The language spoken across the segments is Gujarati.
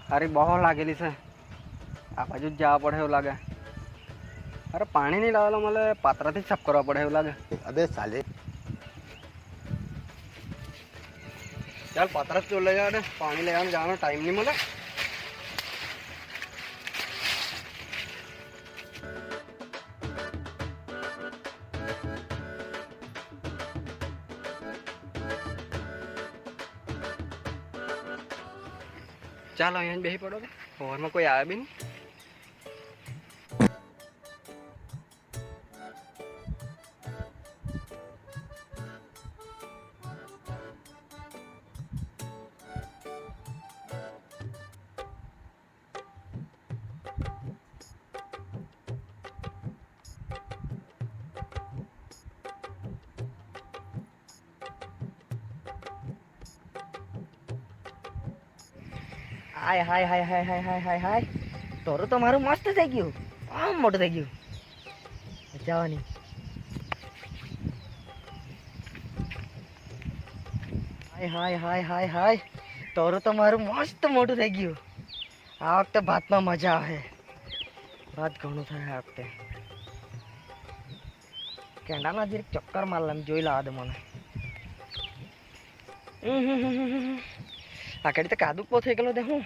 अरे बहुत लागेली से आ बाजू जावा पड़े એવું લાગે अरे पानी नहीं लावेला मले पात्राથી સાફ કરવા પડે એવું લાગે अबे साले चल पात्रा तो ले जा पानी ले जाने टाइम नहीं मिले चलो यहाँ बेही पड़ो और में कोई आया भी नहीं हाय हाय हाय हाय हाय हाय हाय हाय तोरो तो मारू मस्त થઈ ગયું આમ મોટું થઈ ગયું જવાની હાય હાય હાય હાય હાય તોરો તો મારું મસ્ત મોટું થઈ ગયું આ વખતે ભાતમાં મજા આવે ભાત ઘણું થાય આ વખતે કેંડાના જરીક ચક્કર મારલામ જોઈ લાવા દે મને આ કડી તો કાદુક પો થઈ ગયેલો દે હું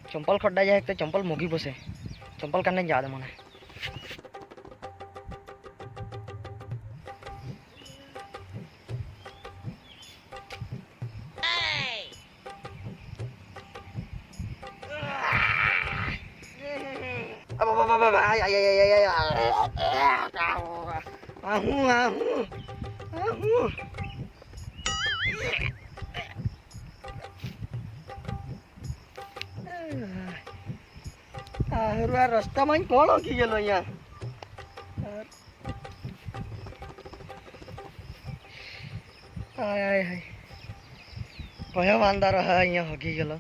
ચંપલ ખડ્ડા જાય તો ચંપલ મોઘી પસે ચંપલ કાઢને જા દે મને રસ્તામાં કોણ ઓકી ગયેલો અહીંયા કયો વાંદારો હા અહીંયા હોગી ગયેલો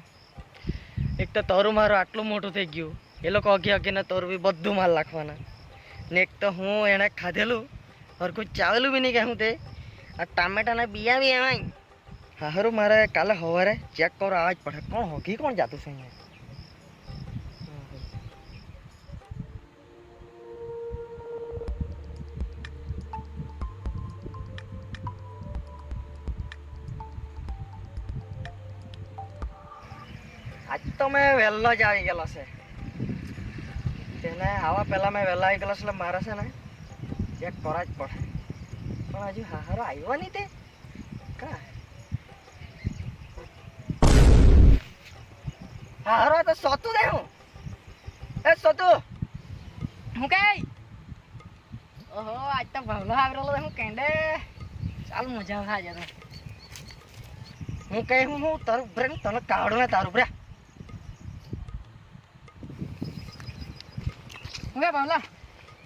એક તો તરું મારું આટલું મોટું થઈ ગયું એ લોકો હગી હગીને તરું બી બધું માલ નાખવાના ને એક તો હું એણે ખાધેલું હરખું ચાવેલું બી નહીં કે હું તે આ ટામેટાના બિયા બી એમાં હારું મારે કાલે સવારે ચેક કરો આવવા જ પડે કોણ હોગી કોણ જાતું છે અહીંયા આજ તો મેં વહેલો જ આવી ગયેલો છે તેને આવા પહેલાં મેં વહેલા આવી ગયેલો છે એટલે મારે છે ને ચેક કરવા જ પડે પણ હજુ હારો આવ્યો નહીં તે કા હારો તો સોતું દે હું એ સોતું હું કઈ ઓહો આજ તો ભાવલો આવી રહ્યો હું કેન્ડે ચાલ મજા આવે આજે તો હું કઈ હું તારું બ્રેન તને કાઢું ને તારું બ્રે હું બાવલા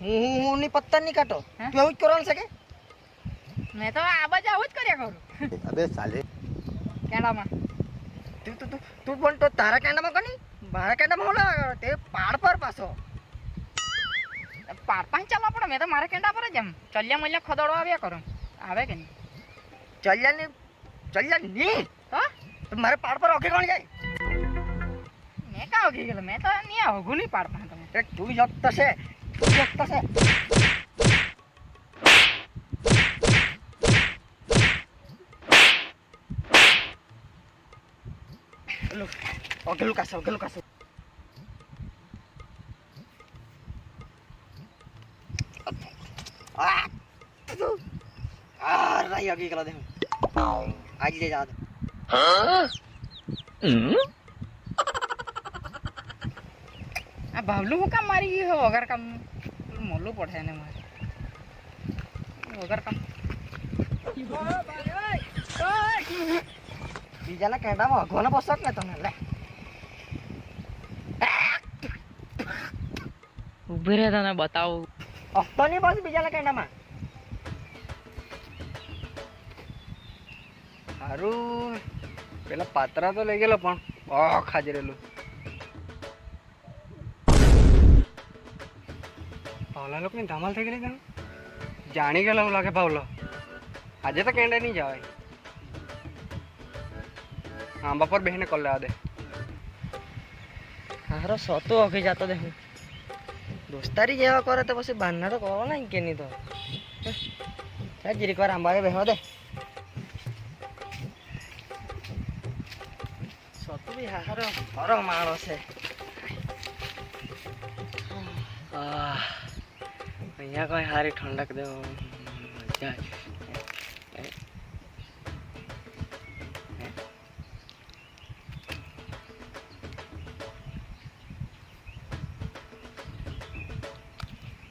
હું ની પત્તા નહીં કાઢો તું એવું જ કરવાનું છે કે મેં તો આ બાજુ આવું જ કર્યા કરું अबे साले કેન્ડામાં તું પણ તો તારા કેન્ડામાં કોની મારા કેન્ડામાં હું લાવ તે પાડ પર પાછો પાડ પાંચ ચાલવા પડે મેં તો મારા કેન્ડા પર જ એમ ચલ્યા મલ્યા ખદડવા આવ્યા કરું આવે કે નહીં ચલ્યા નહીં હા તો મારે પાડ પર ઓકે કોણ જાય મેં કા ઓકે ગયેલો મેં તો નહીં આવું નહીં પાડ પાસે તમે તું જત છે ઓગેલું કાસે રાઈ આગી કરા દે આજ લે જા દે આ ભાવલું હું કામ મારી ગયું વગર કામ મોલું પડે ને મારે વગર કામ બીજાના કેંડામાં અઘોને પસંદ ને તમે લે ઉભી રહે તને બતાવું હફતો નહીં પાછું બીજાના કેંડામાં સારું પેલા પાત્રા તો લઈ ગયેલો પણ ખાજરેલું પાવલા લોકોની ધમાલ થઈ ગયેલી તને જાણી ગયેલો એવું લાગે પાવલો આજે તો કેન્ડે નહીં જવાય આંબા પર બેહીને કોલ લેવા દે હારો સતો ઓખી જતો દે હું દોસ્તારી જેવા કરે તો પછી બારના તો કરો નહીં કે નહીં તો ચાલ જીરીક વાર આંબાએ બેહવા દે સતો બી હારો ખરો માણસ છે અહીંયા કોઈ સારી ઠંડક દે મજા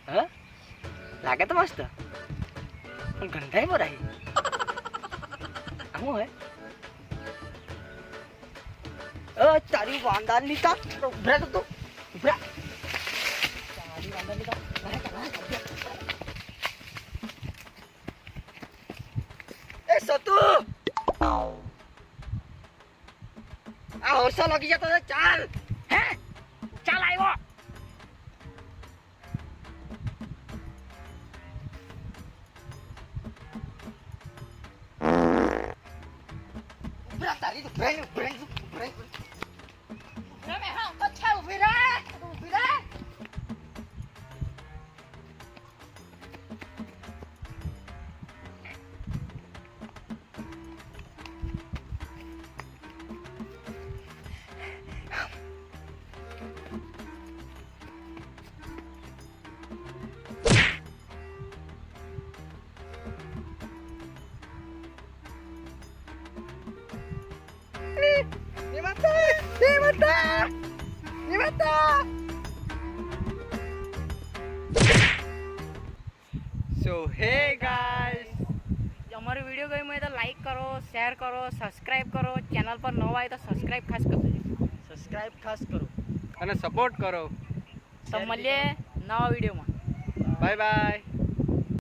હા લાગે તો મસ્ત પણ ગંધાઈ પર આવી આવું હે તારી વાંદા લીધા ઉભરા તો ઉભરા તારી વાંદા લીધા એ સતુ આ હોરસો લગી જતો ચાલ હે ચાલ આવ્યો તારી તો બ્રેન મે હા તો છે ઉભી રહે સો હે ગાઈસ અમારો વિડીયો ગમ્યો હોય તો લાઈક કરો શેર કરો સબસ્ક્રાઇબ કરો ચેનલ પર નવા હોય તો સબસ્ક્રાઇબ ખાસ કરજો સબસ્ક્રાઇબ ખાસ કરો અને સપોર્ટ કરો તો મળીએ નવા વિડીયોમાં બાય બાય